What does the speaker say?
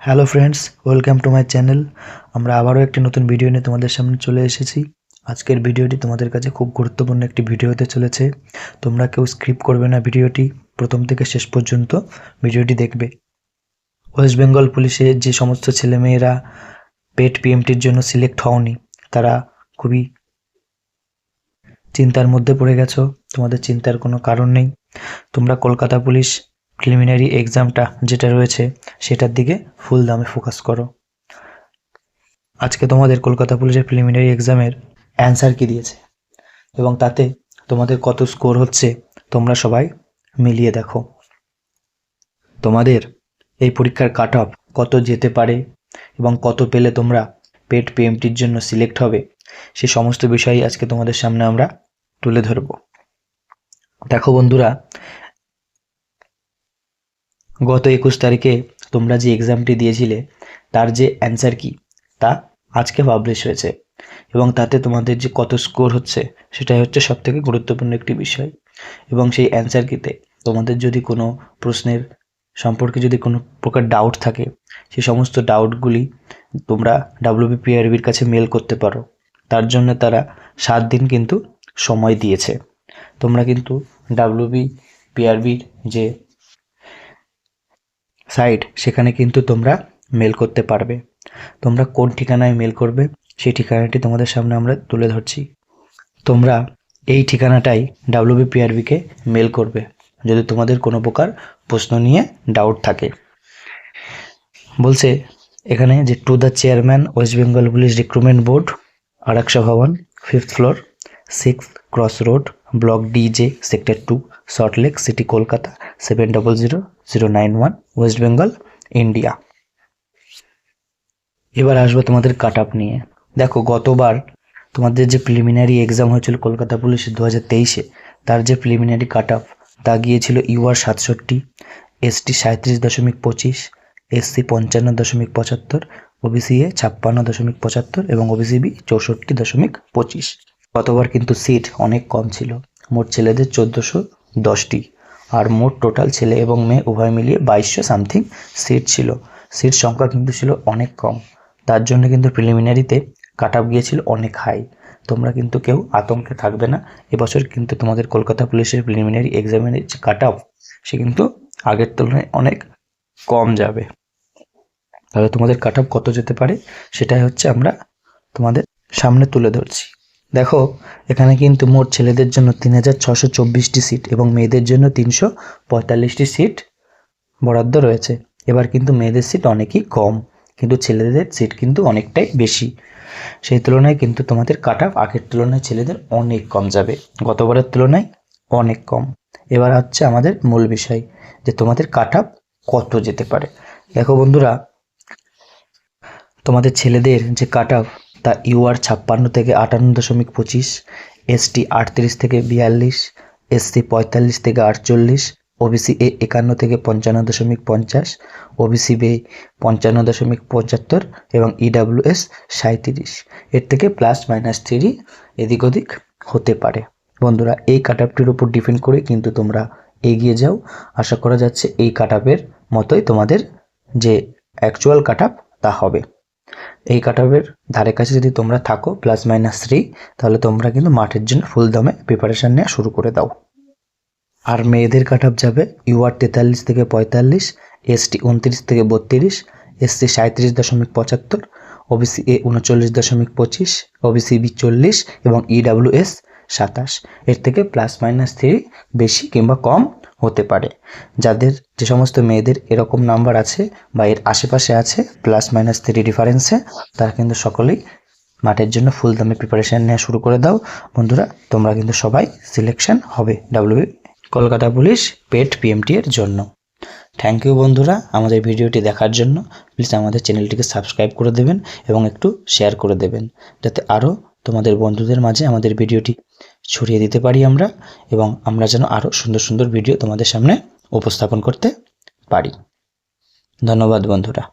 Hello friends, welcome to my channel. আমরা আবারও একটি নতুন ভিডিও নিয়ে তোমাদের সামনে চলে এসেছি। আজকের ভিডিওটি তোমাদের কাছে খুব গুরুত্বপূর্ণ একটি ভিডিও হতে চলেছে। তোমরা কেউ স্কিপ করবে না, ভিডিওটি প্রথম থেকে শেষ পর্যন্ত ভিডিওটি দেখবে। ওয়েস্ট বেঙ্গল পুলিশে যে সমস্ত ছেলেমেয়েরা পেট পিএমটির জন্য সিলেক্ট হওনি, তারা খুবই চিন্তার মধ্যে পড়ে গেছো। তোমাদের চিন্তার কোনো কারণ নেই। তোমরা কলকাতা পুলিশ প্রিলিমিনারি এক্সামটা যেটা রয়েছে সেটার দিকে ফুল দামে ফোকাস করো। আজকে তোমাদের কলকাতা পুলিশের প্রিলিমিনারি এক্সামের অ্যান্সার কি দিয়েছে এবং তাতে তোমাদের কত স্কোর হচ্ছে তোমরা সবাই মিলিয়ে দেখো। তোমাদের এই পরীক্ষার কাট অফ কত যেতে পারে এবং কত পেলে তোমরা পেট পিএমটির জন্য সিলেক্ট হবে, সে সমস্ত বিষয়ই আজকে তোমাদের সামনে আমরা তুলে ধরব। দেখো বন্ধুরা, গত 21 তারিখে তোমরা যে এক্সামটি দিয়েছিলে তার যে অ্যান্সার কি তা আজকে পাবলিশ হয়েছে এবং তাতে তোমাদের যে কত স্কোর হচ্ছে সেটাই হচ্ছে সবথেকে গুরুত্বপূর্ণ একটি বিষয়। এবং সেই অ্যান্সার কিতে তোমাদের যদি কোনো প্রশ্নের সম্পর্কে যদি কোনো প্রকার ডাউট থাকে, সেই সমস্ত ডাউটগুলি তোমরা WBPRBর কাছে মেল করতে পারো। তার জন্য তারা 7 দিন কিন্তু সময় দিয়েছে। তোমরা কিন্তু WBPRBর যে সাইট সেখানে কিন্তু তোমরা মেল করতে পারবে। তোমরা কোন ঠিকানায় মেল করবে সেই ঠিকানাটি তোমাদের সামনে আমরা তুলে ধরছি। তোমরা এই ঠিকানাটাই WBPRBকে মেল করবে যদি তোমাদের কোনো প্রকার প্রশ্ন নিয়ে ডাউট থাকে। বলছে এখানে যে to the chairman West Bengal police recruitment board, Araksha ভবন, 5th floor, 6th cross road, block DJ, sector 2, Salt Lake city, Kolkata 700091, West Bengal, India. এবার আসবো তোমাদের কাট অফ নিয়ে। দেখো, গতবার তোমাদের যে প্রিলিমিনারি এক্সাম হয়েছিল কলকাতা পুলিশের 2023-এ, তার যে প্রিলিমিনারি কাট অফ তা গিয়েছিল UR 67, ST 37.25, SC 55.75, OBC A 56.75 এবং OBCB 64.25। গতবার কিন্তু সিট অনেক কম ছিল, মোট ছেলেদের 1410টি আর মোট টোটাল ছেলে এবং মেয়ে উভয় মিলিয়ে 2200 সামথিং সিট ছিল। সিট সংখ্যা কিন্তু ছিল অনেক কম, তার জন্য কিন্তু প্রিলিমিনারিতে কাট অফ গিয়েছিল অনেক হাই। তোমরা কিন্তু কেউ আতঙ্কে থাকবে না। এবছর কিন্তু তোমাদের কলকাতা পুলিশের প্রিলিমিনারি এক্সামের যে কাট অফ সে কিন্তু আগের তুলনায় অনেক কম যাবে। তাহলে তোমাদের কাট অফ কত যেতে পারে সেটাই হচ্ছে আমরা তোমাদের সামনে তুলে ধরছি। দেখো, এখানে কিন্তু মোট ছেলেদের জন্য 3624টি সিট এবং মেয়েদের জন্য 345টি সিট বরাদ্দ রয়েছে। এবার কিন্তু মেয়েদের সিট অনেকই কম, কিন্তু ছেলেদের সিট কিন্তু অনেকটাই বেশি। সেই তুলনায় কিন্তু তোমাদের কাট অফ আগের তুলনায় ছেলেদের অনেক কম যাবে, গতবারের তুলনায় অনেক কম। এবার হচ্ছে আমাদের মূল বিষয় যে তোমাদের কাট অফ কত যেতে পারে। দেখো বন্ধুরা, তোমাদের ছেলেদের যে কাট অফ তা UR 56 থেকে 58.25, ST 38 থেকে 42, SC 45 থেকে 48, OBC A 51 থেকে 55.50, OBC B 55.75 এবং EWS 37। এর থেকে +-3 এদিক ওদিক হতে পারে। বন্ধুরা, এই কাট অফটির উপর ডিপেন্ড করে কিন্তু তোমরা এগিয়ে যাও। আশা করা যাচ্ছে এই কাট অফের মতোই তোমাদের যে অ্যাকচুয়াল কাট অফ তা হবে। এই কাট অফের ধারে কাছে যদি তোমরা থাকো +-3, তাহলে তোমরা কিন্তু মাঠের জন্য ফুল দমে প্রিপারেশান নেওয়া শুরু করে দাও। আর মেয়েদের কাট অফ যাবে UR 43 থেকে 45, ST 29 থেকে 32, SC 37.75, OBC A 39.25, OBC B 40 এবং EWS 27। এর থেকে +-3 বেশি কিংবা কম হতে পারে। যাদের যে সমস্ত মেয়েদের এরকম নাম্বার আছে বা এর আশেপাশে আছে +-3 ডিফারেন্সে, তারা কিন্তু সকলেই মাঠের জন্য ফুল দামে প্রিপারেশান নেওয়া শুরু করে দাও। বন্ধুরা, তোমরা কিন্তু সবাই সিলেকশন হবে কলকাতা পুলিশ পেট PMT এর জন্য। থ্যাংক ইউ বন্ধুরা আমাদের ভিডিওটি দেখার জন্য। প্লিজ আমাদের চ্যানেলটিকে সাবস্ক্রাইব করে দেবেন এবং একটু শেয়ার করে দেবেন, যাতে আরও তোমাদের বন্ধুদের মাঝে আমাদের ভিডিওটি ছড়িয়ে দিতে পারি আমরা, এবং আমরা যেন আরও সুন্দর সুন্দর ভিডিও তোমাদের সামনে উপস্থাপন করতে পারি। ধন্যবাদ বন্ধুরা।